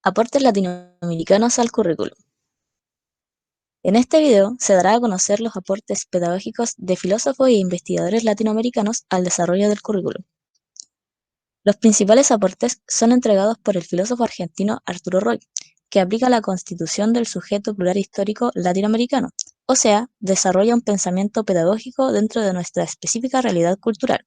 Aportes latinoamericanos al currículum. En este video se dará a conocer los aportes pedagógicos de filósofos e investigadores latinoamericanos al desarrollo del currículum. Los principales aportes son entregados por el filósofo argentino Arturo Roy, que aplica la constitución del sujeto plural histórico latinoamericano, o sea, desarrolla un pensamiento pedagógico dentro de nuestra específica realidad cultural.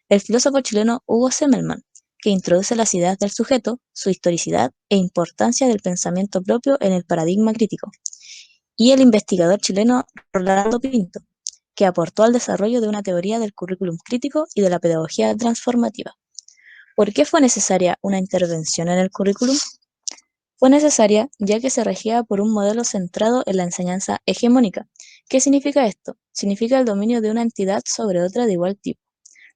El filósofo chileno Hugo Semmelmann, que introduce las ideas del sujeto, su historicidad e importancia del pensamiento propio en el paradigma crítico. Y el investigador chileno Rolando Pinto, que aportó al desarrollo de una teoría del currículum crítico y de la pedagogía transformativa. ¿Por qué fue necesaria una intervención en el currículum? Fue necesaria ya que se regía por un modelo centrado en la enseñanza hegemónica. ¿Qué significa esto? Significa el dominio de una entidad sobre otra de igual tipo.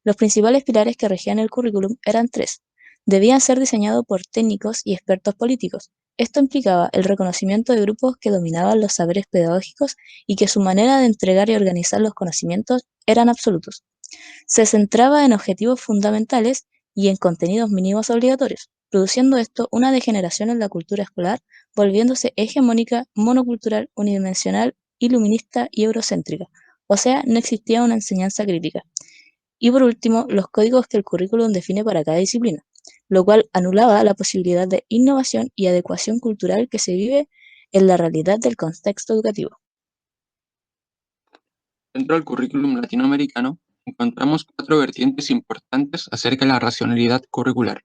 Los principales pilares que regían el currículum eran tres. Debían ser diseñados por técnicos y expertos políticos. Esto implicaba el reconocimiento de grupos que dominaban los saberes pedagógicos y que su manera de entregar y organizar los conocimientos eran absolutos. Se centraba en objetivos fundamentales y en contenidos mínimos obligatorios, produciendo esto una degeneración en la cultura escolar, volviéndose hegemónica, monocultural, unidimensional, iluminista y eurocéntrica. O sea, no existía una enseñanza crítica. Y por último, los códigos que el currículum define para cada disciplina, lo cual anulaba la posibilidad de innovación y adecuación cultural que se vive en la realidad del contexto educativo. Dentro del currículum latinoamericano encontramos cuatro vertientes importantes acerca de la racionalidad curricular.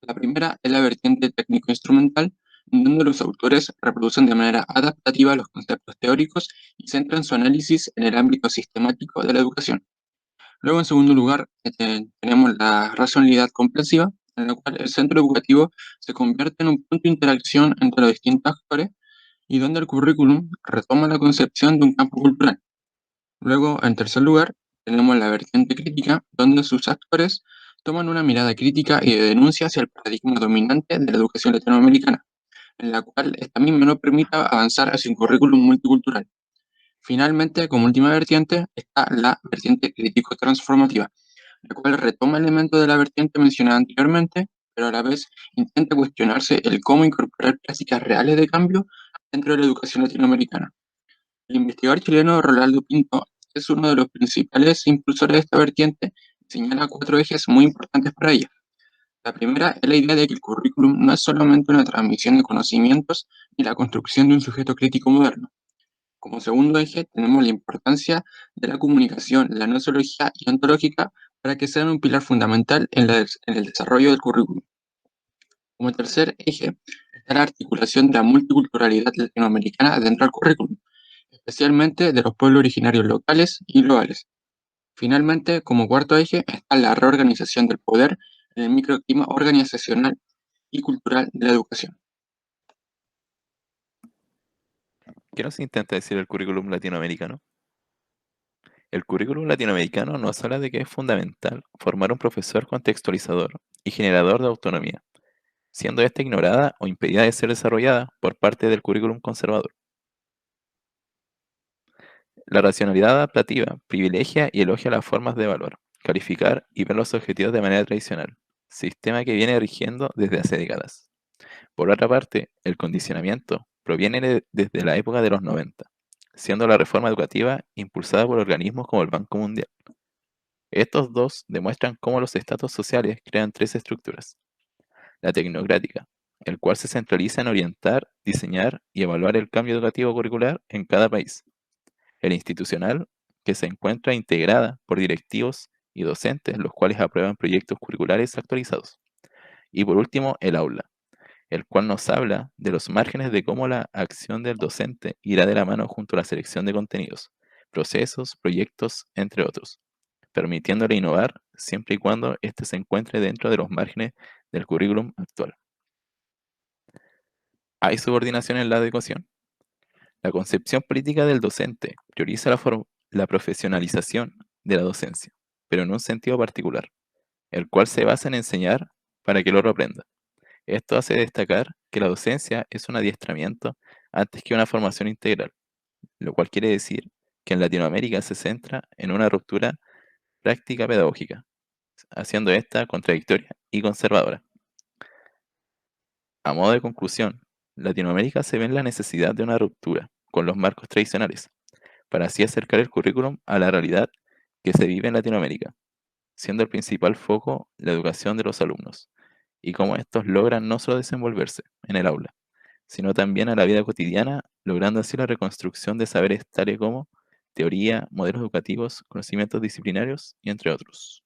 La primera es la vertiente técnico-instrumental, en donde los autores reproducen de manera adaptativa los conceptos teóricos y centran su análisis en el ámbito sistemático de la educación. Luego, en segundo lugar, tenemos la racionalidad comprensiva, en la cual el centro educativo se convierte en un punto de interacción entre los distintos actores y donde el currículum retoma la concepción de un campo cultural. Luego, en tercer lugar, tenemos la vertiente crítica, donde sus actores toman una mirada crítica y de denuncia hacia el paradigma dominante de la educación latinoamericana, en la cual esta misma no permite avanzar hacia un currículum multicultural. Finalmente, como última vertiente, está la vertiente crítico-transformativa, la cual retoma elementos de la vertiente mencionada anteriormente, pero a la vez intenta cuestionarse el cómo incorporar prácticas reales de cambio dentro de la educación latinoamericana. El investigador chileno Rolando Pinto es uno de los principales impulsores de esta vertiente y señala cuatro ejes muy importantes para ella. La primera es la idea de que el currículum no es solamente una transmisión de conocimientos ni la construcción de un sujeto crítico moderno. Como segundo eje tenemos la importancia de la comunicación, la nosología y ontológica para que sean un pilar fundamental en el desarrollo del currículum. Como tercer eje está la articulación de la multiculturalidad latinoamericana dentro del currículum, especialmente de los pueblos originarios locales y globales. Finalmente, como cuarto eje, está la reorganización del poder en el microclima organizacional y cultural de la educación. ¿Qué nos intenta decir el currículum latinoamericano? El currículum latinoamericano nos habla de que es fundamental formar un profesor contextualizador y generador de autonomía, siendo esta ignorada o impedida de ser desarrollada por parte del currículum conservador. La racionalidad adaptativa privilegia y elogia las formas de evaluar, calificar y ver los objetivos de manera tradicional, sistema que viene rigiendo desde hace décadas. Por otra parte, el condicionamiento proviene desde la época de los 90, siendo la reforma educativa impulsada por organismos como el Banco Mundial. Estos dos demuestran cómo los estratos sociales crean tres estructuras. La tecnocrática, el cual se centraliza en orientar, diseñar y evaluar el cambio educativo curricular en cada país. El institucional, que se encuentra integrada por directivos y docentes, los cuales aprueban proyectos curriculares actualizados. Y por último, el aula, el cual nos habla de los márgenes de cómo la acción del docente irá de la mano junto a la selección de contenidos, procesos, proyectos, entre otros, permitiéndole innovar siempre y cuando éste se encuentre dentro de los márgenes del currículum actual. ¿Hay subordinación en la adecuación? La concepción política del docente prioriza la profesionalización de la docencia, pero en un sentido particular, el cual se basa en enseñar para que el otro aprenda. Esto hace destacar que la docencia es un adiestramiento antes que una formación integral, lo cual quiere decir que en Latinoamérica se centra en una ruptura práctica pedagógica, haciendo esta contradictoria y conservadora. A modo de conclusión, Latinoamérica se ve en la necesidad de una ruptura con los marcos tradicionales, para así acercar el currículum a la realidad que se vive en Latinoamérica, siendo el principal foco la educación de los alumnos, y cómo estos logran no solo desenvolverse en el aula, sino también a la vida cotidiana, logrando así la reconstrucción de saberes tales como teoría, modelos educativos, conocimientos disciplinarios y entre otros.